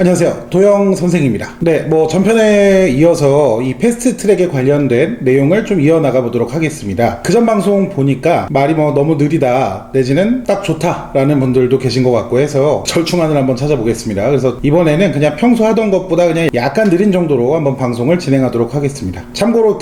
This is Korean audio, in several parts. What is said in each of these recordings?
안녕하세요, 도영 선생입니다. 네, 전편에 이어서 이 패스트 트랙에 관련된 내용을 좀 이어나가 보도록 하겠습니다. 그전 방송 보니까 말이 너무 느리다 내지는 딱 좋다라는 분들도 계신 것 같고 해서 절충안을 한번 찾아보겠습니다. 그래서 이번에는 그냥 평소 하던 것보다 그냥 약간 느린 정도로 한번 방송을 진행하도록 하겠습니다. 참고로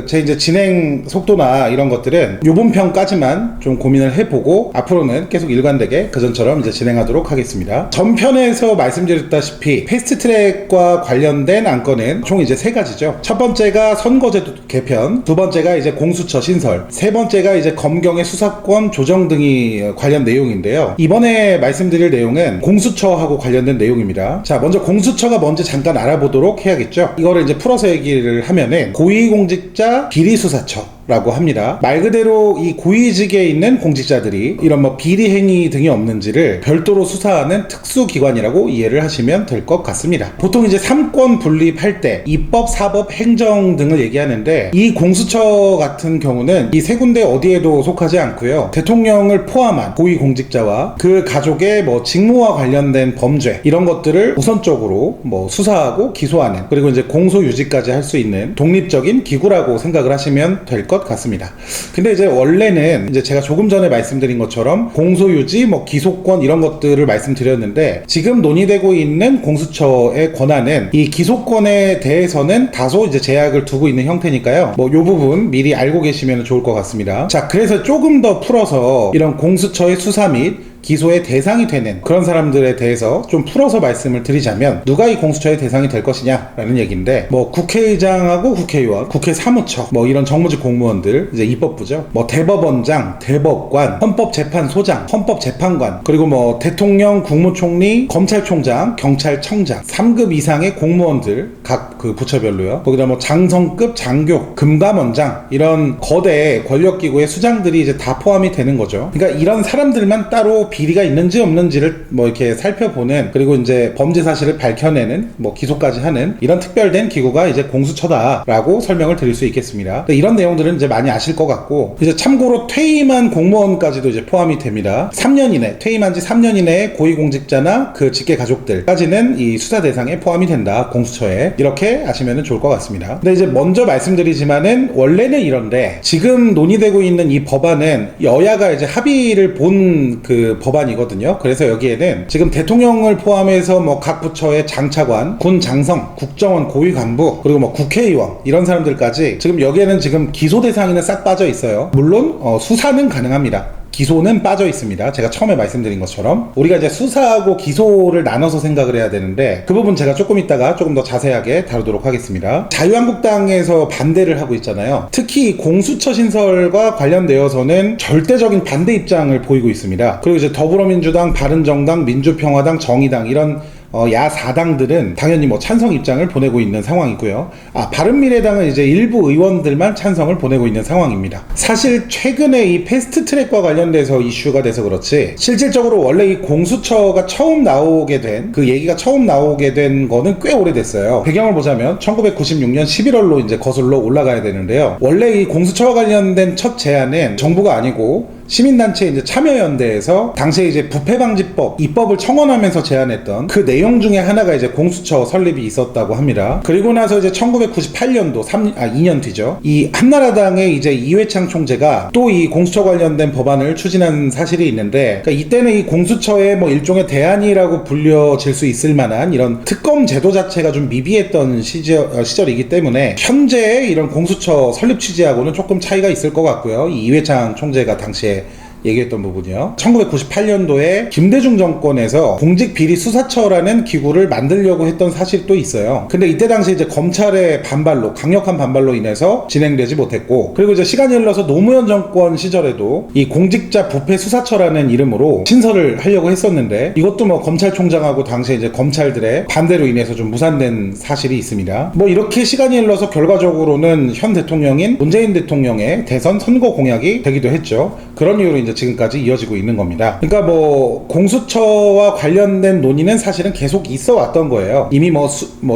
제 이제 진행 속도나 이런 것들은 요번 편까지만 좀 고민을 해보고 앞으로는 계속 일관되게 그전처럼 이제 진행하도록 하겠습니다. 전편에서 말씀드렸다시피 패스트트랙과 관련된 안건은 총 이제 3가지죠. 첫 번째가 선거제도 개편, 두 번째가 이제 공수처 신설, 세 번째가 이제 검경의 수사권 조정 등이 관련 내용인데요. 이번에 말씀드릴 내용은 공수처하고 관련된 내용입니다. 자, 먼저 공수처가 뭔지 잠깐 알아보도록 해야겠죠. 이거를 이제 풀어서 얘기를 하면은 고위공직자 비리수사처 라고 합니다. 말 그대로 이 고위직에 있는 공직자들이 이런 비리 행위 등이 없는지를 별도로 수사하는 특수기관이라고 이해를 하시면 될 것 같습니다. 보통 이제 3권 분립할 때 입법, 사법, 행정 등을 얘기하는데 이 공수처 같은 경우는 이 3군데 어디에도 속하지 않고요. 대통령을 포함한 고위공직자와 그 가족의 직무와 관련된 범죄 이런 것들을 우선적으로 수사하고 기소하는, 그리고 이제 공소유지까지 할 수 있는 독립적인 기구라고 생각을 하시면 될 것 같습니다. 근데 이제 원래는 이제 제가 조금 전에 말씀드린 것처럼 공소유지, 기소권 이런 것들을 말씀드렸는데, 지금 논의되고 있는 공수처의 권한은 이 기소권에 대해서는 다소 이제 제약을 두고 있는 형태니까요. 요 부분 미리 알고 계시면 좋을 것 같습니다. 자, 그래서 조금 더 풀어서 이런 공수처의 수사 및 기소의 대상이 되는 그런 사람들에 대해서 좀 풀어서 말씀을 드리자면, 누가 이 공수처의 대상이 될 것이냐라는 얘기인데, 국회의장하고 국회의원, 국회 사무처, 이런 정무직 공무원들, 이제 입법부죠. 대법원장, 대법관, 헌법재판소장, 헌법재판관, 그리고 대통령, 국무총리, 검찰총장, 경찰청장, 3급 이상의 공무원들, 각 그 부처별로요. 거기다 장성급 장교, 금감원장, 이런 거대 권력기구의 수장들이 이제 다 포함이 되는 거죠. 그러니까 이런 사람들만 따로 비리가 있는지 없는지를 이렇게 살펴보는, 그리고 이제 범죄 사실을 밝혀내는, 기소까지 하는 이런 특별된 기구가 이제 공수처다라고 설명을 드릴 수 있겠습니다. 이런 내용들은 이제 많이 아실 것 같고, 이제 참고로 퇴임한 공무원까지도 이제 포함이 됩니다. 3년 이내, 퇴임한 지 3년 이내의 고위공직자나 그 직계 가족들까지는 이 수사 대상에 포함이 된다, 공수처에. 이렇게 아시면 좋을 것 같습니다. 근데 이제 먼저 말씀드리지만은 원래는 이런데, 지금 논의되고 있는 이 법안은 여야가 이제 합의를 본 그 법안이거든요. 그래서 여기에는 지금 대통령을 포함해서 각 부처의 장차관, 군 장성, 국정원 고위 간부, 그리고 국회의원 이런 사람들까지 지금 여기에는 지금 기소 대상에는 싹 빠져 있어요. 물론 수사는 가능합니다. 기소는 빠져 있습니다. 제가 처음에 말씀드린 것처럼 우리가 이제 수사하고 기소를 나눠서 생각을 해야 되는데, 그 부분 제가 조금 이따가 조금 더 자세하게 다루도록 하겠습니다. 자유한국당에서 반대를 하고 있잖아요. 특히 공수처 신설과 관련되어서는 절대적인 반대 입장을 보이고 있습니다. 그리고 이제 더불어민주당, 바른정당, 민주평화당, 정의당 이런 야 4당들은 당연히 찬성 입장을 보내고 있는 상황이고요. 바른미래당은 이제 일부 의원들만 찬성을 보내고 있는 상황입니다. 사실 최근에 이 패스트트랙과 관련돼서 이슈가 돼서 그렇지, 실질적으로 원래 이 공수처가 처음 나오게 된, 그 얘기가 처음 나오게 된 거는 꽤 오래됐어요. 배경을 보자면 1996년 11월로 이제 거슬러 올라가야 되는데요. 원래 이 공수처와 관련된 첫 제안은 정부가 아니고 시민단체 이제 참여연대에서 당시에 이제 부패방지법 입법을 청원하면서 제안했던 그 내용 중에 하나가 이제 공수처 설립이 있었다고 합니다. 그리고 나서 이제 1998년도 2년 뒤죠. 이 한나라당의 이제 이회창 총재가 또 이 공수처 관련된 법안을 추진한 사실이 있는데, 그러니까 이때는 이 공수처의 일종의 대안이라고 불려질 수 있을 만한 이런 특검 제도 자체가 좀 미비했던 시절이기 때문에 현재의 이런 공수처 설립 취지하고는 조금 차이가 있을 것 같고요. 이 이회창 총재가 당시에 얘기했던 부분이요. 1998년도에 김대중 정권에서 공직비리수사처라는 기구를 만들려고 했던 사실이 또 있어요. 근데 이때 당시 이제 검찰의 반발로, 강력한 반발로 인해서 진행되지 못했고, 그리고 이제 시간이 흘러서 노무현 정권 시절에도 이 공직자 부패수사처라는 이름으로 신설을 하려고 했었는데, 이것도 검찰총장하고 당시에 이제 검찰들의 반대로 인해서 좀 무산된 사실이 있습니다. 이렇게 시간이 흘러서 결과적으로는 현 대통령인 문재인 대통령의 대선 선거 공약이 되기도 했죠. 그런 이유로 이제 지금까지 이어지고 있는 겁니다. 그러니까 뭐 공수처와 관련된 논의는 사실은 계속 있어 왔던 거예요. 이미 뭐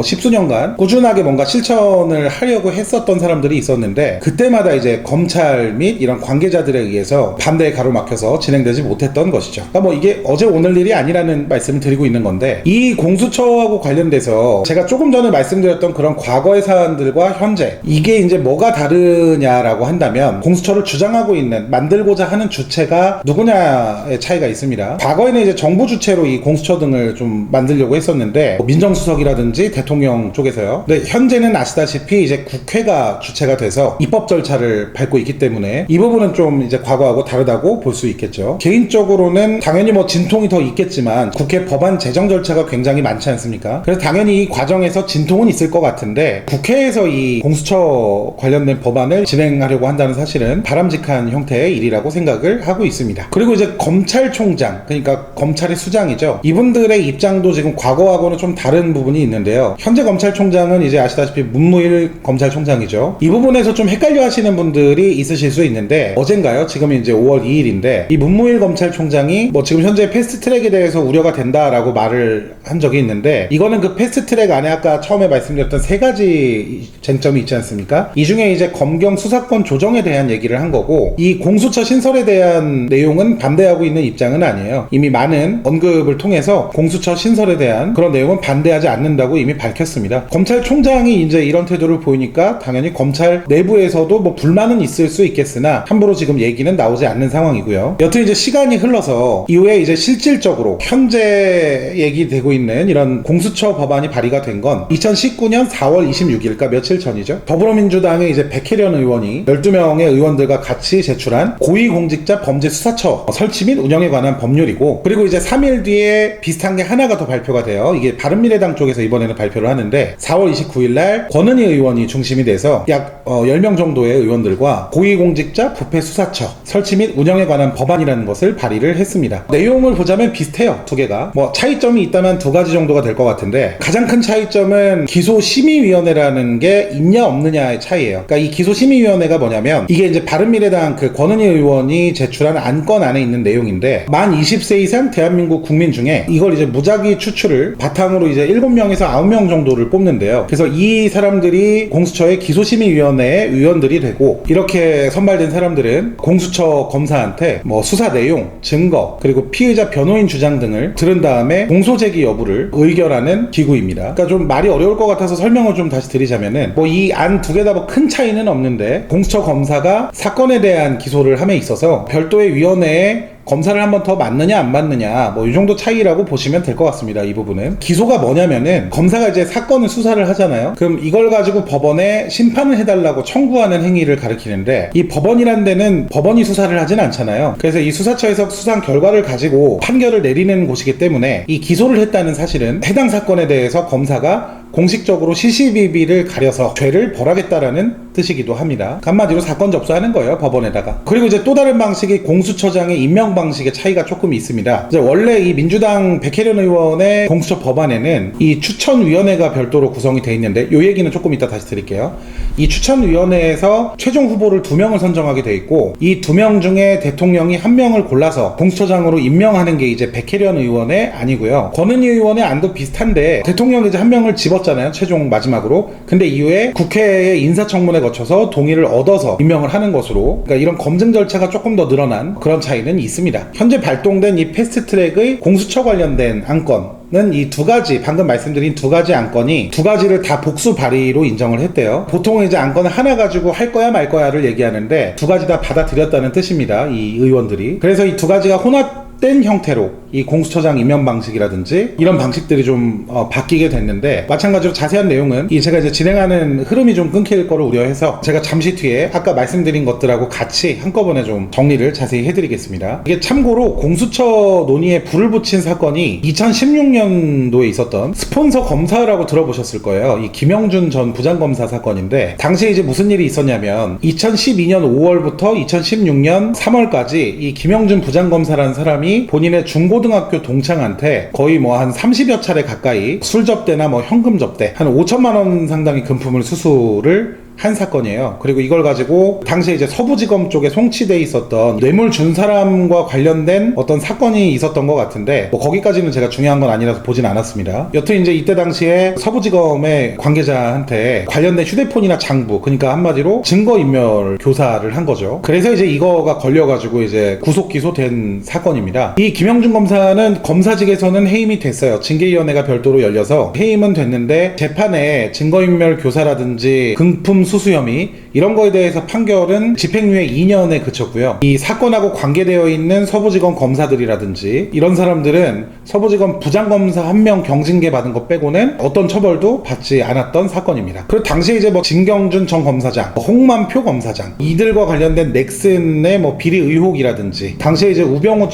십수년간 꾸준하게 뭔가 실천을 하려고 했었던 사람들이 있었는데, 그때마다 이제 검찰 및 이런 관계자들에 의해서 반대에 가로막혀서 진행되지 못했던 것이죠. 그러니까 뭐 이게 어제 오늘 일이 아니라는 말씀을 드리고 있는 건데, 이 공수처하고 관련돼서 제가 조금 전에 말씀드렸던 그런 과거의 사안들과 현재, 이게 이제 뭐가 다르냐라고 한다면, 공수처를 주장하고 있는, 만들고자 하는 주체가 누구냐의 차이가 있습니다. 과거에는 이제 정부 주체로 이 공수처 등을 좀 만들려고 했었는데, 민정수석이라든지 대통령 쪽에서요. 근데 현재는 아시다시피 이제 국회가 주체가 돼서 입법 절차를 밟고 있기 때문에 이 부분은 좀 이제 과거하고 다르다고 볼 수 있겠죠. 개인적으로는 당연히 뭐 진통이 더 있겠지만 국회 법안 제정 절차가 굉장히 많지 않습니까? 그래서 당연히 이 과정에서 진통은 있을 것 같은데, 국회에서 이 공수처 관련된 법안을 진행하려고 한다는 사실은 바람직한 형태의 일이라고 생각을 하고 있습니다. 그리고 이제 검찰총장, 그러니까 검찰의 수장이죠. 이분들의 입장도 지금 과거하고는 좀 다른 부분이 있는데요. 현재 검찰총장은 이제 아시다시피 문무일 검찰총장이죠. 이 부분에서 좀 헷갈려 하시는 분들이 있으실 수 있는데, 어젠가요? 지금이 이제 5월 2일인데 이 문무일 검찰총장이 뭐 지금 현재 패스트트랙에 대해서 우려가 된다라고 말을 한 적이 있는데, 이거는 그 패스트트랙 안에 아까 처음에 말씀드렸던 세 가지 쟁점이 있지 않습니까? 이 중에 이제 검경 수사권 조정에 대한 얘기를 한 거고, 이 공수처 신설에 대한 내용은 반대하고 있는 입장은 아니에요. 이미 많은 언급을 통해서 공수처 신설에 대한 그런 내용은 반대하지 않는다고 이미 밝혔습니다. 검찰총장이 이제 이런 태도를 보이니까 당연히 검찰 내부에서도 뭐 불만은 있을 수 있겠으나 함부로 지금 얘기는 나오지 않는 상황이고요. 여튼 이제 시간이 흘러서 이후에 이제 실질적으로 현재 얘기되고 있는 이런 공수처 법안이 발의가 된 건 2019년 4월 26일, 그러니까 며칠 전이죠. 더불어민주당의 이제 백혜련 의원이 12명의 의원들과 같이 제출한 고위공직자 범죄수사처 설치 및 운영에 관한 법률이고, 그리고 이제 3일 뒤에 비슷한 게 하나가 더 발표가 돼요. 이게 바른미래당 쪽에서 이번에는 발표를 하는데, 4월 29일 날 권은희 의원이 중심이 돼서 약 10명 정도의 의원들과 고위공직자 부패수사처 설치 및 운영에 관한 법안이라는 것을 발의를 했습니다. 내용을 보자면 비슷해요, 두 개가. 뭐 차이점이 있다면 두 가지 정도가 될 것 같은데, 가장 큰 차이점은 기소심의위원회라는 게 있냐 없느냐의 차이예요. 그러니까 이 기소심의위원회가 뭐냐면, 이게 이제 바른미래당 그 권은희 의원이 제출한 안건 안에 있는 내용인데, 만 20세 이상 대한민국 국민 중에 이걸 이제 무작위 추출을 바탕으로 이제 7명에서 9명 정도를 뽑는데요. 그래서 이 사람들이 공수처의 기소심의위원회의 위원들이 되고, 이렇게 선발된 사람들은 공수처 검사한테 뭐 수사 내용, 증거, 그리고 피의자 변호인 주장 등을 들은 다음에 공소제기 여부를 의결하는 기구입니다. 그러니까 좀 말이 어려울 것 같아서 설명을 좀 다시 드리자면은, 뭐 이 안 두 개 다 뭐 큰 차이는 없는데, 공수처 검사가 사건에 대한 기소를 함에 있어서 별도의 위원회에 검사를 한 번 더 맞느냐 안 맞느냐, 뭐 이 정도 차이라고 보시면 될 것 같습니다. 이 부분은 기소가 뭐냐면은, 검사가 이제 사건을 수사를 하잖아요. 그럼 이걸 가지고 법원에 심판을 해달라고 청구하는 행위를 가리키는데, 이 법원이란 데는 법원이 수사를 하진 않잖아요. 그래서 이 수사처에서 수상 결과를 가지고 판결을 내리는 곳이기 때문에, 이 기소를 했다는 사실은 해당 사건에 대해서 검사가 공식적으로 시시비비를 가려서 죄를 벌하겠다라는 뜻이기도 합니다. 한마디로 사건 접수하는 거예요, 법원에다가. 그리고 이제 또 다른 방식이 공수처장의 임명 방식의 차이가 조금 있습니다. 이제 원래 이 민주당 백혜련 의원의 공수처 법안에는 이 추천위원회가 별도로 구성이 돼 있는데, 이 얘기는 조금 이따 다시 드릴게요. 이 추천위원회에서 최종 후보를 2명을 선정하게 돼 있고, 이 2명 중에 대통령이 1명을 골라서 공수처장으로 임명하는 게 이제 백혜련 의원의 안이고요. 권은희 의원의 안도 비슷한데, 대통령이 이제 1명을 집었잖아요, 최종 마지막으로. 근데 이후에 국회의 인사청문회 거쳐서 동의를 얻어서 임명을 하는 것으로, 그러니까 이런 검증 절차가 조금 더 늘어난 그런 차이는 있습니다. 현재 발동된 이 패스트트랙의 공수처 관련된 안건은 이 두 가지, 방금 말씀드린 두 가지 안건이 두 가지를 다 복수 발의로 인정을 했대요. 보통은 이제 안건을 하나 가지고 할 거야 말 거야를 얘기하는데, 두 가지 다 받아들였다는 뜻입니다, 이 의원들이. 그래서 이 두 가지가 혼합된 형태로 이 공수처장 임명 방식이라든지 이런 방식들이 좀 바뀌게 됐는데, 마찬가지로 자세한 내용은 제가 이제 진행하는 흐름이 좀 끊길 거를 우려해서 제가 잠시 뒤에 아까 말씀드린 것들하고 같이 한꺼번에 좀 정리를 자세히 해드리겠습니다. 이게 참고로 공수처 논의에 불을 붙인 사건이 2016년도에 있었던 스폰서 검사라고 들어보셨을 거예요. 이 김영준 전 부장검사 사건인데, 당시에 이제 무슨 일이 있었냐면, 2012년 5월부터 2016년 3월까지 이 김영준 부장검사라는 사람이 본인의 중고등학교 동창한테 거의 뭐 한 30여 차례 가까이 술 접대나 뭐 현금 접대 한 5천만 원 상당의 금품을 수수를 한 사건이에요. 그리고 이걸 가지고 당시에 이제 서부지검 쪽에 송치돼 있었던 뇌물 준 사람과 관련된 어떤 사건이 있었던 것 같은데 뭐 거기까지는 제가 중요한 건 아니라서 보진 않았습니다. 여튼 이제 이때 당시에 서부지검의 관계자한테 관련된 휴대폰이나 장부, 그러니까 한마디로 증거인멸 교사를 한 거죠. 그래서 이제 이거가 걸려가지고 이제 구속 기소된 사건입니다. 이 김영준 검사는 검사직에서는 해임이 됐어요. 징계위원회가 별도로 열려서 해임은 됐는데 재판에 증거인멸 교사라든지 금품 수수 혐의 이런 거에 대해서 판결은 집행유예 2년에 그쳤고요. 이 사건하고 관계되어 있는 서부지검 검사들이라든지 이런 사람들은 서부지검 부장검사 1명 경징계 받은 것 빼고는 어떤 처벌도 받지 않았던 사건입니다. 그리고 당시에 이제 뭐 진경준 전 검사장, 홍만표 검사장 이들과 관련된 넥슨의 뭐 비리 의혹이라든지 당시에 이제 우병우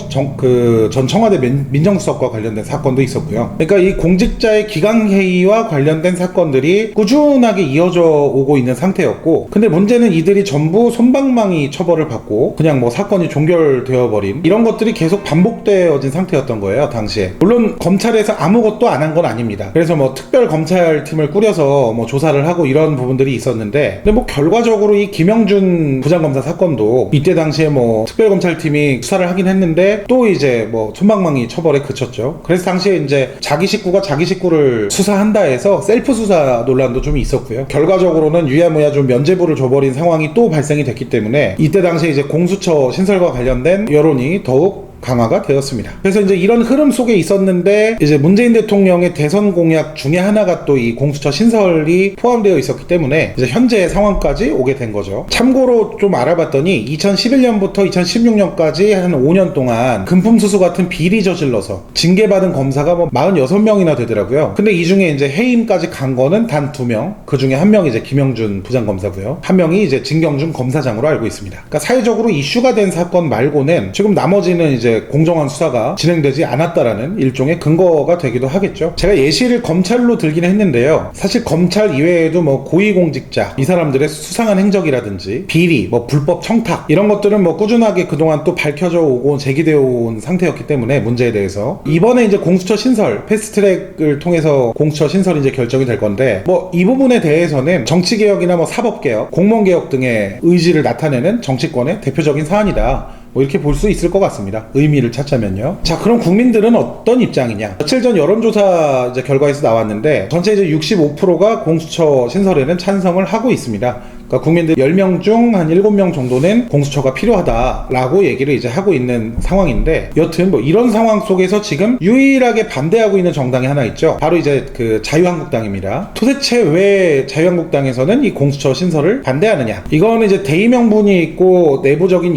전 청와대 민정수석과 관련된 사건도 있었고요. 그러니까 이 공직자의 기강회의와 관련된 사건들이 꾸준하게 이어져 오고 있는 상태였고, 근데 문제는 이들이 전부 솜방망이 처벌을 받고 그냥 뭐 사건이 종결되어 버린 이런 것들이 계속 반복되어진 상태였던 거예요. 당시에 물론 검찰에서 아무것도 안 한 건 아닙니다. 그래서 뭐 특별 검찰팀을 꾸려서 뭐 조사를 하고 이런 부분들이 있었는데, 근데 뭐 결과적으로 이 김영준 부장검사 사건도 이때 당시에 뭐 특별 검찰팀이 수사를 하긴 했는데 또 이제 뭐 솜방망이 처벌에 그쳤죠. 그래서 당시에 이제 자기 식구가 자기 식구를 수사한다 해서 셀프 수사 논란도 좀 있었고요. 결과적으로는 유야무야 좀 면죄부를 줘버린 상황이 또 발생이 됐기 때문에 이때 당시에 이제 공수처 신설과 관련된 여론이 더욱 강화가 되었습니다. 그래서 이제 이런 흐름 속에 있었는데 이제 문재인 대통령의 대선 공약 중에 하나가 또 이 공수처 신설이 포함되어 있었기 때문에 이제 현재 상황까지 오게 된 거죠. 참고로 좀 알아봤더니 2011년부터 2016년까지 한 5년 동안 금품수수 같은 비리 저질러서 징계받은 검사가 뭐 46명이나 되더라고요. 근데 이 중에 이제 해임까지 간 거는 단 2명. 그 중에 한 명이 이제 김영준 부장검사고요. 한 명이 이제 진경준 검사장으로 알고 있습니다. 그러니까 사회적으로 이슈가 된 사건 말고는 지금 나머지는 이제 공정한 수사가 진행되지 않았다라는 일종의 근거가 되기도 하겠죠. 제가 예시를 검찰로 들긴 했는데요. 사실 검찰 이외에도 뭐 고위공직자, 이 사람들의 수상한 행적이라든지 비리, 뭐 불법 청탁 이런 것들은 뭐 꾸준하게 그동안 또 밝혀져 오고 제기되어 온 상태였기 때문에 문제에 대해서 이번에 이제 공수처 신설, 패스트트랙을 통해서 공수처 신설이 이제 결정이 될 건데 뭐 이 부분에 대해서는 정치개혁이나 뭐 사법개혁, 공무원개혁 등의 의지를 나타내는 정치권의 대표적인 사안이다. 뭐 이렇게 볼 수 있을 것 같습니다. 의미를 찾자면요. 자, 그럼 국민들은 어떤 입장이냐? 며칠 전 여론조사 이제 결과에서 나왔는데 전체 이제 65%가 공수처 신설에는 찬성을 하고 있습니다. 그러니까 국민들 10명 중 한 7명 정도는 공수처가 필요하다라고 얘기를 이제 하고 있는 상황인데, 여튼 뭐 이런 상황 속에서 지금 유일하게 반대하고 있는 정당이 하나 있죠. 바로 이제 그 자유한국당입니다. 도대체 왜 자유한국당에서는 이 공수처 신설을 반대하느냐? 이거는 이제 대의 명분이 있고 내부적인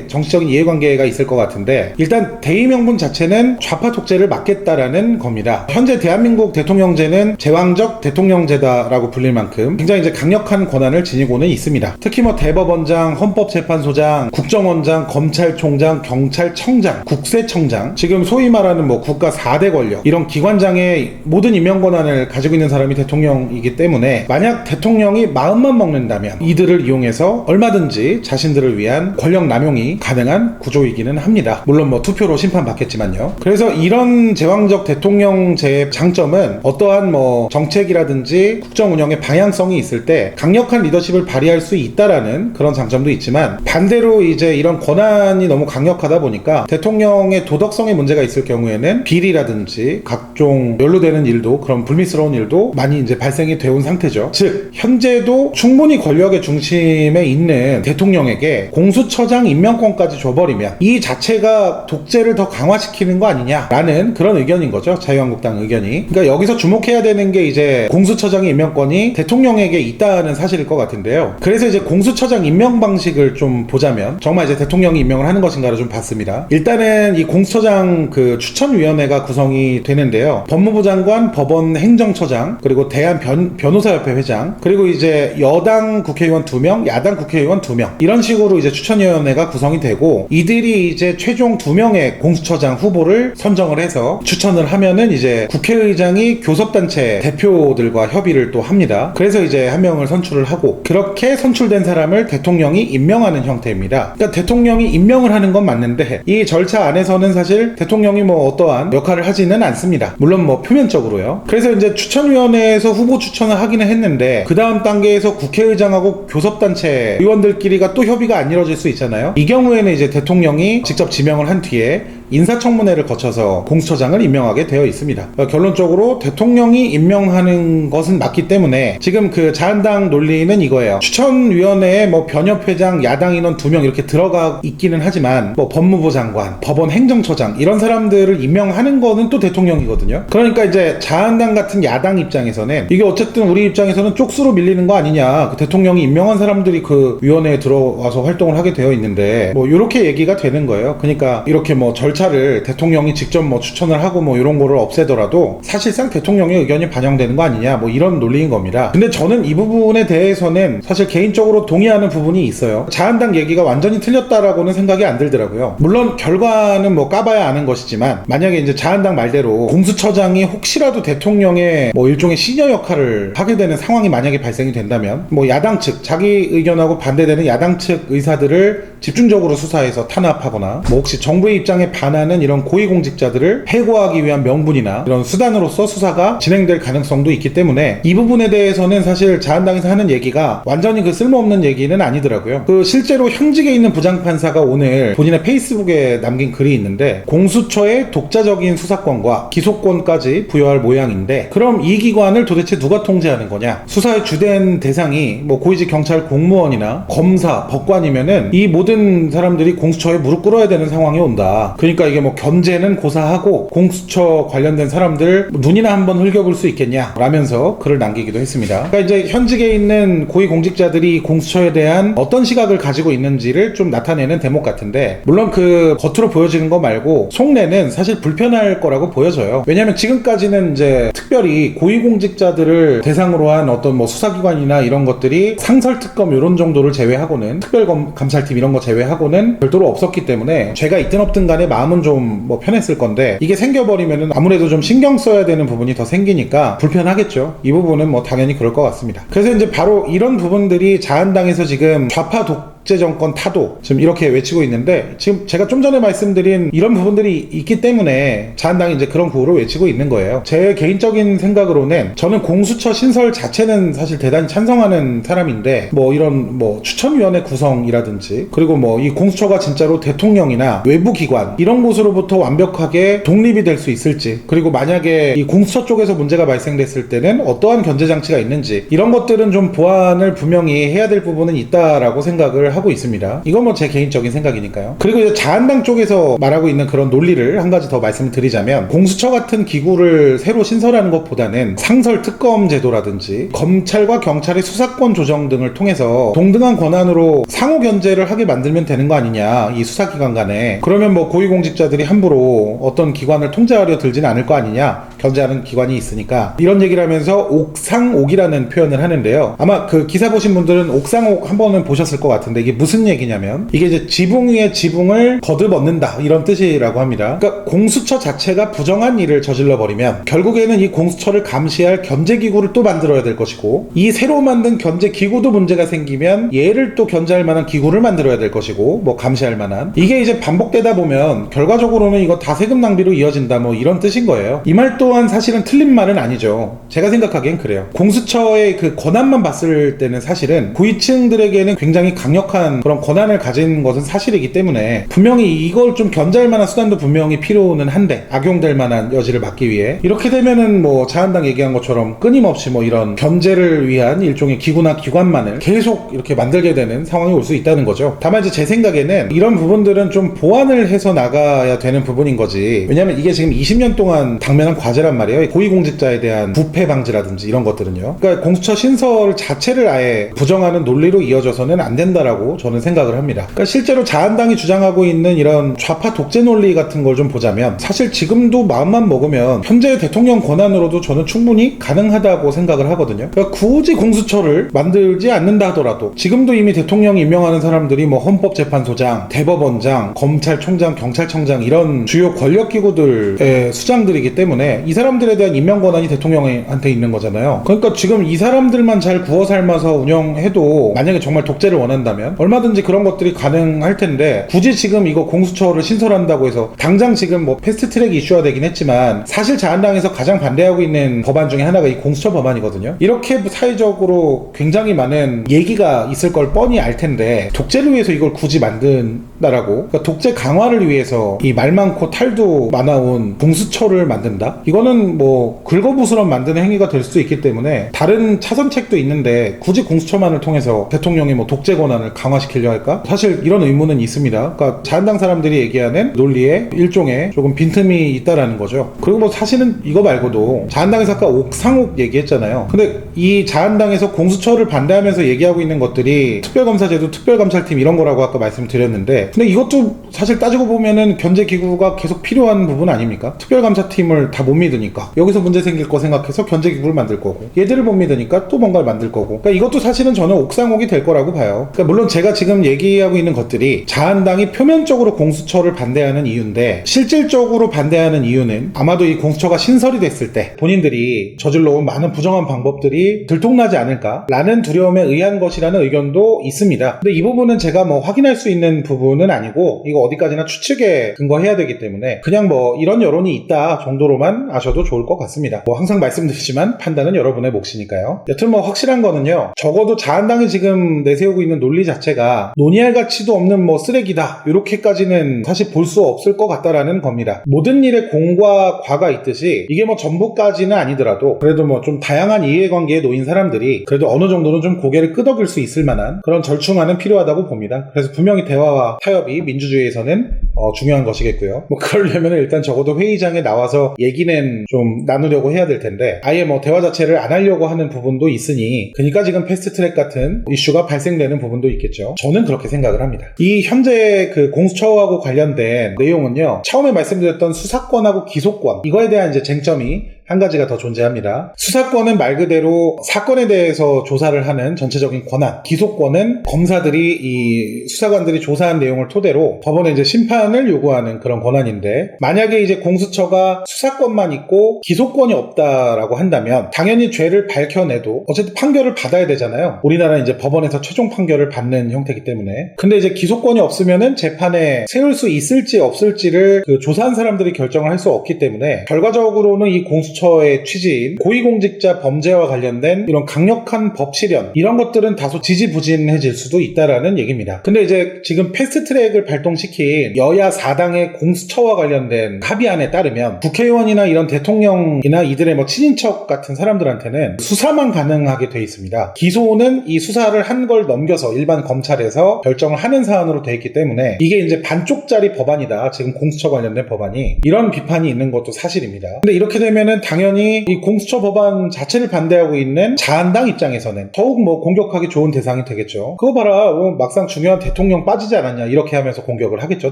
정치적인 이해관계가 있을 것 같은데, 일단 대의 명분 자체는 좌파 독재를 막겠다라는 겁니다. 현재 대한민국 대통령제는 제왕적 대통령제다라고 불릴 만큼 굉장히 이제 강력한 권한을 지니고는 있습니다. 특히 뭐 대법원장, 헌법재판소장, 국정원장, 검찰총장, 경찰청장, 국세청장, 지금 소위 말하는 뭐 국가 4대 권력, 이런 기관장의 모든 임명 권한을 가지고 있는 사람이 대통령이기 때문에 만약 대통령이 마음만 먹는다면 이들을 이용해서 얼마든지 자신들을 위한 권력 남용이 가능한 구조이기는 합니다. 물론 뭐 투표로 심판받겠지만요. 그래서 이런 제왕적 대통령제의 장점은 어떠한 뭐 정책이라든지 국정 운영의 방향성이 있을 때 강력한 리더십을 발휘할 수 있다라는 그런 장점도 있지만, 반대로 이제 이런 권한이 너무 강력하다 보니까 대통령의 도덕성에 문제가 있을 경우에는 비리라든지 각종 연루되는 일도, 그런 불미스러운 일도 많이 이제 발생이 되어 온 상태죠. 즉 현재도 충분히 권력의 중심에 있는 대통령에게 공수처장 임명권까지 줘버리면 이 자체가 독재를 더 강화시키는 거 아니냐라는 그런 의견인 거죠. 자유한국당 의견이. 그러니까 여기서 주목해야 되는 게 이제 공수처장의 임명권이 대통령에게 있다는 사실일 것 같은데요. 그래서 이제 공수처장 임명 방식을 좀 보자면 정말 이제 대통령이 임명을 하는 것인가를 좀 봤습니다. 일단은 이 공수처장 그 추천위원회가 구성이 되는데요. 법무부 장관, 법원 행정처장, 그리고 대한 변호사협회 회장, 그리고 이제 여당 국회의원 2명, 야당 국회의원 2명, 이런 식으로 이제 추천위원회가 구성이 되고, 이들이 이제 최종 2명의 공수처장 후보를 선정을 해서 추천을 하면은 이제 국회의장이 교섭단체 대표들과 협의를 또 합니다. 그래서 이제 한 명을 선출을 하고, 그 그렇게 선출된 사람을 대통령이 임명하는 형태입니다. 그러니까 대통령이 임명을 하는 건 맞는데 이 절차 안에서는 사실 대통령이 뭐 어떠한 역할을 하지는 않습니다. 물론 뭐 표면적으로요. 그래서 이제 추천위원회에서 후보 추천을 하기는 했는데 그 다음 단계에서 국회의장하고 교섭단체 의원들끼리가 또 협의가 안 이루어질 수 있잖아요. 이 경우에는 이제 대통령이 직접 지명을 한 뒤에 인사청문회를 거쳐서 공수처장을 임명하게 되어 있습니다. 결론적으로 대통령이 임명하는 것은 맞기 때문에 지금 그 자한당 논리는 이거예요. 추천위원회에 뭐 변협회장, 야당 인원 2명 이렇게 들어가 있기는 하지만 뭐 법무부 장관, 법원 행정처장 이런 사람들을 임명하는 거는 또 대통령이거든요. 그러니까 이제 자한당 같은 야당 입장에서는 이게 어쨌든 우리 입장에서는 쪽수로 밀리는 거 아니냐. 그 대통령이 임명한 사람들이 그 위원회에 들어와서 활동을 하게 되어 있는데 뭐 이렇게 얘기가 되는 거예요. 그러니까 이렇게 뭐 절차를 대통령이 직접 뭐 추천을 하고 뭐 이런 거를 없애더라도 사실상 대통령의 의견이 반영되는 거 아니냐 뭐 이런 논리인 겁니다. 근데 저는 이 부분에 대해서는 사실 개인적으로 동의하는 부분이 있어요. 자한당 얘기가 완전히 틀렸다라고는 생각이 안 들더라고요. 물론 결과는 뭐 까봐야 아는 것이지만 만약에 이제 자한당 말대로 공수처장이 혹시라도 대통령의 뭐 일종의 시녀 역할을 하게 되는 상황이 만약에 발생이 된다면 뭐 야당 측 자기 의견하고 반대되는 야당 측 의사들을 집중적으로 수사해서 탄압하거나 뭐 혹시 정부의 입장에 반하는 이런 고위공직자들을 해고하기 위한 명분이나 이런 수단으로서 수사가 진행될 가능성도 있기 때문에 이 부분에 대해서는 사실 자한당에서 하는 얘기가 완전히 그 쓸모없는 얘기는 아니더라고요. 그 실제로 현직에 있는 부장판사가 오늘 본인의 페이스북에 남긴 글이 있는데 공수처의 독자적인 수사권과 기소권까지 부여할 모양인데 그럼 이 기관을 도대체 누가 통제하는 거냐? 수사의 주된 대상이 뭐 고위직 경찰 공무원이나 검사, 법관이면은 이 모든 사람들이 공수처에 무릎 꿇어야 되는 상황이 온다. 그러니까 이게 뭐 견제는 고사하고 공수처 관련된 사람들 눈이나 한번 흘겨볼 수 있겠냐 라면서 글을 남기기도 했습니다. 그러니까 이제 현직에 있는 고위공직자들이 공수처에 대한 어떤 시각을 가지고 있는지를 좀 나타내는 대목 같은데 물론 그 겉으로 보여지는 거 말고 속내는 사실 불편할 거라고 보여져요. 왜냐하면 지금까지는 이제 특별히 고위공직자들을 대상으로 한 어떤 뭐 수사기관이나 이런 것들이 상설특검 이런 정도를 제외하고는 특별감찰팀 이런 거 제외하고는 별도로 없었기 때문에 죄가 있든 없든 간에 마음은 좀 뭐 편했을 건데 이게 생겨버리면은 아무래도 좀 신경 써야 되는 부분이 더 생기니까 불편하겠죠. 이 부분은 뭐 당연히 그럴 것 같습니다. 그래서 이제 바로 이런 부분들이 자한당에서 지금 좌파 독재 정권 타도 지금 이렇게 외치고 있는데 지금 제가 좀 전에 말씀드린 이런 부분들이 있기 때문에 자한당이 이제 그런 구호를 외치고 있는 거예요. 제 개인적인 생각으로는 저는 공수처 신설 자체는 사실 대단히 찬성하는 사람인데 뭐 이런 뭐 추천위원회 구성이라든지 그리고 뭐 이 공수처가 진짜로 대통령이나 외부 기관 이런 곳으로부터 완벽하게 독립이 될 수 있을지 그리고 만약에 이 공수처 쪽에서 문제가 발생됐을 때는 어떠한 견제 장치가 있는지 이런 것들은 좀 보완을 분명히 해야 될 부분은 있다라고 생각을 하고 있습니다. 이건 뭐 제 개인적인 생각이니까요. 그리고 이제 자한당 쪽에서 말하고 있는 그런 논리를 한 가지 더 말씀을 드리자면 공수처 같은 기구를 새로 신설하는 것보다는 상설 특검 제도라든지 검찰과 경찰의 수사권 조정 등을 통해서 동등한 권한으로 상호 견제를 하게 만들면 되는 거 아니냐 이 수사기관 간에. 그러면 뭐 고위공직자들이 함부로 어떤 기관을 통제하려 들지는 않을 거 아니냐 견제하는 기관이 있으니까 이런 얘기를 하면서 옥상옥이라는 표현을 하는데요. 아마 그 기사 보신 분들은 옥상옥 한 번은 보셨을 것 같은데 이게 무슨 얘기냐면 이게 이제 지붕 위에 지붕을 거듭얹는다 이런 뜻이라고 합니다. 그러니까 공수처 자체가 부정한 일을 저질러 버리면 결국에는 이 공수처를 감시할 견제기구를 또 만들어야 될 것이고 이 새로 만든 견제기구도 문제가 생기면 얘를 또 견제할 만한 기구를 만들어야 될 것이고 뭐 감시할 만한 이게 이제 반복되다 보면 결과적으로는 이거 다 세금 낭비로 이어진다 뭐 이런 뜻인 거예요. 이 말 또한 사실은 틀린 말은 아니죠. 제가 생각하기엔 그래요. 공수처의 그 권한만 봤을 때는 사실은 고위층들에게는 굉장히 강력한 그런 권한을 가진 것은 사실이기 때문에 분명히 이걸 좀 견제할 만한 수단도 분명히 필요는 한데 악용될 만한 여지를 막기 위해 이렇게 되면은 뭐 자한당 얘기한 것처럼 끊임없이 뭐 이런 견제를 위한 일종의 기구나 기관만을 계속 이렇게 만들게 되는 상황이 올 수 있다는 거죠. 다만 이제 제 생각에는 이런 부분들은 좀 보완을 해서 나가야 되는 부분인 거지. 왜냐면 이게 지금 20년 동안 당면한 과제란 말이에요. 고위공직자에 대한 부패 방지라든지 이런 것들은요. 그러니까 공수처 신설 자체를 아예 부정하는 논리로 이어져서는 안 된다라고 저는 생각을 합니다. 그러니까 실제로 자한당이 주장하고 있는 이런 좌파 독재 논리 같은 걸 좀 보자면 사실 지금도 마음만 먹으면 현재 대통령 권한으로도 저는 충분히 가능하다고 생각을 하거든요. 그러니까 굳이 공수처를 만들지 않는다 하더라도 지금도 이미 대통령이 임명하는 사람들이 뭐 헌법재판소장, 대법원장, 검찰총장, 경찰청장 이런 주요 권력기구들의 수장들이기 때문에 이 이 사람들에 대한 임명 권한이 대통령한테 있는 거잖아요. 그러니까 지금 이 사람들만 잘 구워 삶아서 운영해도 만약에 정말 독재를 원한다면 얼마든지 그런 것들이 가능할 텐데 굳이 지금 이거 공수처를 신설한다고 해서 당장 지금 뭐 패스트트랙이 이슈화 되긴 했지만 사실 자한당에서 가장 반대하고 있는 법안 중에 하나가 이 공수처 법안이거든요. 이렇게 사회적으로 굉장히 많은 얘기가 있을 걸 뻔히 알 텐데 독재를 위해서 이걸 굳이 만든다라고, 그러니까 독재 강화를 위해서 이 말 많고 탈도 많아온 공수처를 만든다? 이거는 뭐 긁어부스럼 만드는 행위가 될 수도 있기 때문에 다른 차선책도 있는데 굳이 공수처만을 통해서 대통령이 뭐 독재 권한을 강화시키려 할까? 사실 이런 의문은 있습니다. 그러니까 자한당 사람들이 얘기하는 논리에 일종의 조금 빈틈이 있다라는 거죠. 그리고 뭐 사실은 이거 말고도 자한당에서 아까 옥상옥 얘기했잖아요. 근데 이 자한당에서 공수처를 반대하면서 얘기하고 있는 것들이 특별검사제도, 특별감찰팀 이런 거라고 아까 말씀드렸는데, 근데 이것도 사실 따지고 보면은 견제기구가 계속 필요한 부분 아닙니까? 특별감사팀을 다 못 믿으니까 여기서 문제 생길 거 생각해서 견제기구를 만들 거고, 얘들을 못 믿으니까 또 뭔가를 만들 거고, 그러니까 이것도 사실은 저는 옥상옥이 될 거라고 봐요. 그러니까 물론 제가 지금 얘기하고 있는 것들이 자한당이 표면적으로 공수처를 반대하는 이유인데 실질적으로 반대하는 이유는 아마도 이 공수처가 신설이 됐을 때 본인들이 저질러온 많은 부정한 방법들이 들통나지 않을까라는 두려움에 의한 것이라는 의견도 있습니다. 근데 이 부분은 제가 뭐 확인할 수 있는 부분은 아니고 이거 어디까지나 추측에 근거해야 되기 때문에 그냥 뭐 이런 여론이 있다 정도로만 아셔도 좋을 것 같습니다. 뭐 항상 말씀드리지만 판단은 여러분의 몫이니까요. 여튼 뭐 확실한 거는요, 적어도 자한당이 지금 내세우고 있는 논리 자체가 논의할 가치도 없는 뭐 쓰레기다 이렇게까지는 사실 볼 수 없을 것 같다라는 겁니다. 모든 일에 공과 과가 있듯이 이게 뭐 전부까지는 아니더라도 그래도 뭐 좀 다양한 이해관계에 놓인 사람들이 그래도 어느 정도는 좀 고개를 끄덕일 수 있을 만한 그런 절충안은 필요하다고 봅니다. 그래서 분명히 대화와 타협이 민주주의에서는 중요한 것이겠고요. 뭐 그러려면 일단 적어도 회의장에 나와서 얘기는 좀 나누려고 해야 될 텐데 아예 뭐 대화 자체를 안 하려고 하는 부분도 있으니 그러니까 지금 패스트트랙 같은 이슈가 발생되는 부분도 있겠죠. 저는 그렇게 생각을 합니다. 이 현재 그 공수처하고 관련된 내용은요, 처음에 말씀드렸던 수사권하고 기소권 이거에 대한 이제 쟁점이 한 가지가 더 존재합니다. 수사권은 말 그대로 사건에 대해서 조사를 하는 전체적인 권한, 기소권은 검사들이 이 수사관들이 조사한 내용을 토대로 법원에 이제 심판을 요구하는 그런 권한인데, 만약에 이제 공수처가 수사권만 있고 기소권이 없다라고 한다면 당연히 죄를 밝혀내도 어쨌든 판결을 받아야 되잖아요. 우리나라는 이제 법원에서 최종 판결을 받는 형태이기 때문에. 근데 이제 기소권이 없으면은 재판에 세울 수 있을지 없을지를 그 조사한 사람들이 결정을 할 수 없기 때문에 결과적으로는 이 공수처의 취지인 고위공직자 범죄와 관련된 이런 강력한 법 실현 이런 것들은 다소 지지부진해질 수도 있다라는 얘기입니다. 근데 이제 지금 패스트트랙을 발동시킨 여야 4당의 공수처와 관련된 합의안에 따르면 국회의원이나 이런 대통령이나 이들의 뭐 친인척 같은 사람들한테는 수사만 가능하게 돼 있습니다. 기소는 이 수사를 한 걸 넘겨서 일반 검찰에서 결정을 하는 사안으로 돼 있기 때문에 이게 이제 반쪽짜리 법안이다, 지금 공수처 관련된 법안이, 이런 비판이 있는 것도 사실입니다. 근데 이렇게 되면은 당연히 이 공수처 법안 자체를 반대하고 있는 자한당 입장에서는 더욱 뭐 공격하기 좋은 대상이 되겠죠. 그거 봐라, 막상 중요한 대통령 빠지지 않았냐 이렇게 하면서 공격을 하겠죠,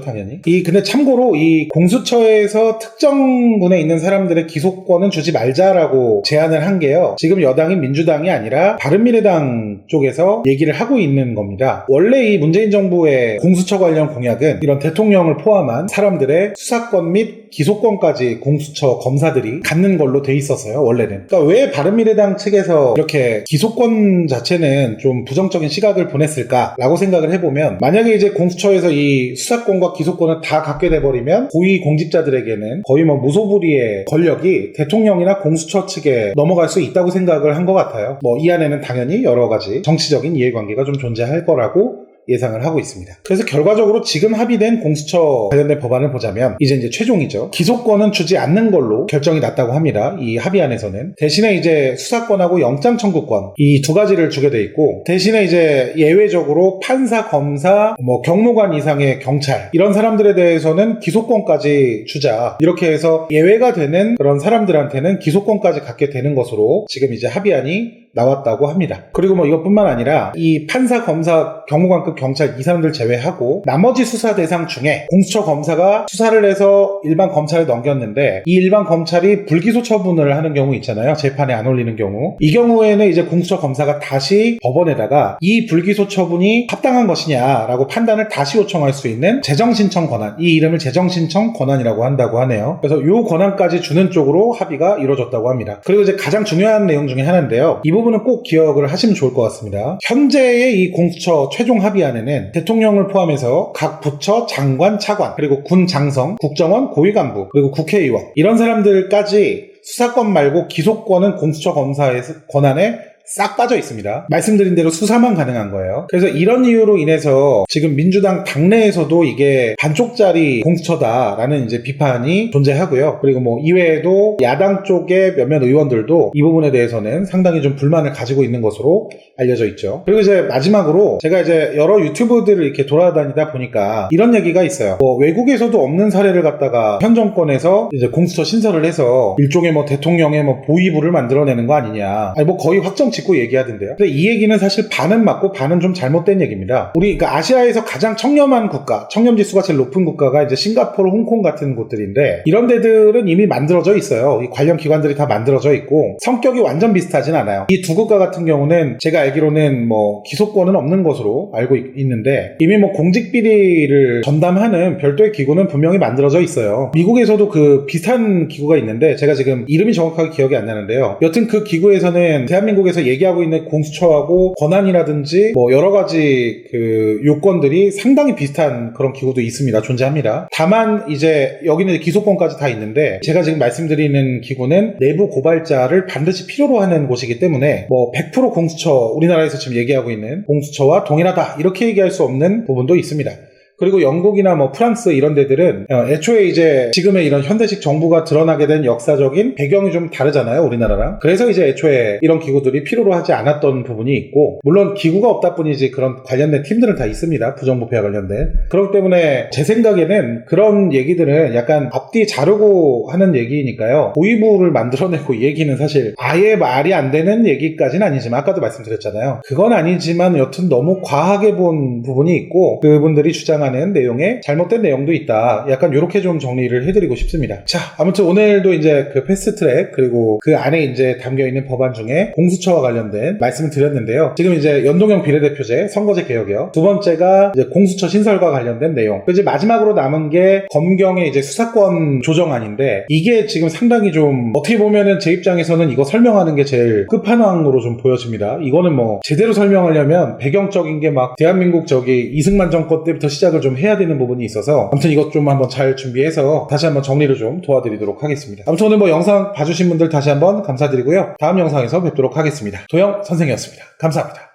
당연히. 근데 참고로 이 공수처에서 특정 분에 있는 사람들의 기소권은 주지 말자라고 제안을 한 게요, 지금 여당인 민주당이 아니라 바른미래당 쪽에서 얘기를 하고 있는 겁니다. 원래 이 문재인 정부의 공수처 관련 공약은 이런 대통령을 포함한 사람들의 수사권 및 기소권까지 공수처 검사들이 갖는 걸로 돼 있었어요, 원래는. 그러니까 왜 바른미래당 측에서 이렇게 기소권 자체는 좀 부정적인 시각을 보냈을까라고 생각을 해보면, 만약에 이제 공수처에서 이 수사권과 기소권을 다 갖게 돼버리면 고위 공직자들에게는 거의 뭐 무소불위의 권력이 대통령이나 공수처 측에 넘어갈 수 있다고 생각을 한 것 같아요. 뭐 이 안에는 당연히 여러 가지 정치적인 이해관계가 좀 존재할 거라고 예상을 하고 있습니다. 그래서 결과적으로 지금 합의된 공수처 관련된 법안을 보자면 이제 최종이죠. 기소권은 주지 않는 걸로 결정이 났다고 합니다, 이 합의안에서는. 대신에 이제 수사권하고 영장 청구권 이 두 가지를 주게 돼 있고, 대신에 이제 예외적으로 판사, 검사, 뭐 경무관 이상의 경찰 이런 사람들에 대해서는 기소권까지 주자, 이렇게 해서 예외가 되는 그런 사람들한테는 기소권까지 갖게 되는 것으로 지금 이제 합의안이 나왔다고 합니다. 그리고 뭐 이것뿐만 아니라 이 판사, 검사, 경무관급 경찰 이 사람들 제외하고 나머지 수사 대상 중에 공수처 검사가 수사를 해서 일반 검찰에 넘겼는데 이 일반 검찰이 불기소 처분을 하는 경우 있잖아요. 재판에 안 올리는 경우. 이 경우에는 이제 공수처 검사가 다시 법원에다가 이 불기소 처분이 합당한 것이냐라고 판단을 다시 요청할 수 있는 재정신청 권한, 이 이름을 재정신청 권한이라고 한다고 하네요. 그래서 이 권한까지 주는 쪽으로 합의가 이루어졌다고 합니다. 그리고 이제 가장 중요한 내용 중에 하나인데요. 이 부분은 꼭 기억을 하시면 좋을 것 같습니다. 현재의 이 공수처 최종 합의안에는 대통령을 포함해서 각 부처 장관, 차관, 그리고 군 장성, 국정원 고위간부, 그리고 국회의원 이런 사람들까지 수사권 말고 기소권은 공수처 검사의 권한에 싹 빠져 있습니다. 말씀드린 대로 수사만 가능한 거예요. 그래서 이런 이유로 인해서 지금 민주당 당내에서도 이게 반쪽짜리 공수처다라는 이제 비판이 존재하고요. 그리고 뭐 이외에도 야당 쪽의 몇몇 의원들도 이 부분에 대해서는 상당히 좀 불만을 가지고 있는 것으로 알려져 있죠. 그리고 이제 마지막으로 제가 이제 여러 유튜브들을 이렇게 돌아다니다 보니까 이런 얘기가 있어요. 뭐 외국에서도 없는 사례를 갖다가 현 정권에서 이제 공수처 신설을 해서 일종의 뭐 대통령의 뭐 보위부를 만들어내는 거 아니냐. 아니 뭐 거의 확정 짓고 얘기하던데요. 근데 이 얘기는 사실 반은 맞고 반은 좀 잘못된 얘기입니다. 우리 그러니까 아시아에서 가장 청렴한 국가, 청렴 지수가 제일 높은 국가가 이제 싱가포르, 홍콩 같은 곳들인데 이런 데들은 이미 만들어져 있어요. 이 관련 기관들이 다 만들어져 있고 성격이 완전 비슷하진 않아요. 이 두 국가 같은 경우는 제가 알기로는 뭐 기소권은 없는 것으로 알고 있는데 이미 뭐 공직 비리를 전담하는 별도의 기구는 분명히 만들어져 있어요. 미국에서도 그 비슷한 기구가 있는데 제가 지금 이름이 정확하게 기억이 안 나는데요. 여튼 그 기구에서는 대한민국에서 얘기하고 있는 공수처하고 권한이라든지 뭐 여러 가지 그 요건들이 상당히 비슷한 그런 기구도 있습니다. 존재합니다. 다만 이제 여기는 기소권까지 다 있는데 제가 지금 말씀드리는 기구는 내부 고발자를 반드시 필요로 하는 곳이기 때문에 뭐 100% 공수처, 우리나라에서 지금 얘기하고 있는 공수처와 동일하다 이렇게 얘기할 수 없는 부분도 있습니다. 그리고 영국이나 뭐 프랑스 이런 데들은 애초에 이제 지금의 이런 현대식 정부가 드러나게 된 역사적인 배경이 좀 다르잖아요, 우리나라랑. 그래서 이제 애초에 이런 기구들이 필요로 하지 않았던 부분이 있고, 물론 기구가 없다 뿐이지 그런 관련된 팀들은 다 있습니다. 부정부패와 관련된. 그렇기 때문에 제 생각에는 그런 얘기들은 약간 앞뒤 자르고 하는 얘기니까요. 고위부를 만들어내고 이 얘기는 사실 아예 말이 안 되는 얘기까지는 아니지만 아까도 말씀드렸잖아요. 그건 아니지만 여튼 너무 과하게 본 부분이 있고 그분들이 주장하는 내용에 잘못된 내용도 있다. 약간 이렇게 좀 정리를 해드리고 싶습니다. 자, 아무튼 오늘도 이제 그 패스트트랙 그리고 그 안에 이제 담겨있는 법안 중에 공수처와 관련된 말씀을 드렸는데요. 지금 이제 연동형 비례대표제, 선거제 개혁이요. 두 번째가 이제 공수처 신설과 관련된 내용. 이제 마지막으로 남은 게 검경의 이제 수사권 조정안인데 이게 지금 상당히 좀 어떻게 보면은 제 입장에서는 이거 설명하는 게 제일 끝판왕으로 좀 보여집니다. 이거는 뭐 제대로 설명하려면 배경적인 게 막 대한민국 이승만 정권 때부터 시작을 좀 해야 되는 부분이 있어서 아무튼 이것 좀 한번 잘 준비해서 다시 한번 정리를 좀 도와드리도록 하겠습니다. 아무튼 오늘 뭐 영상 봐주신 분들 다시 한번 감사드리고요. 다음 영상에서 뵙도록 하겠습니다. 도영 선생이었습니다. 감사합니다.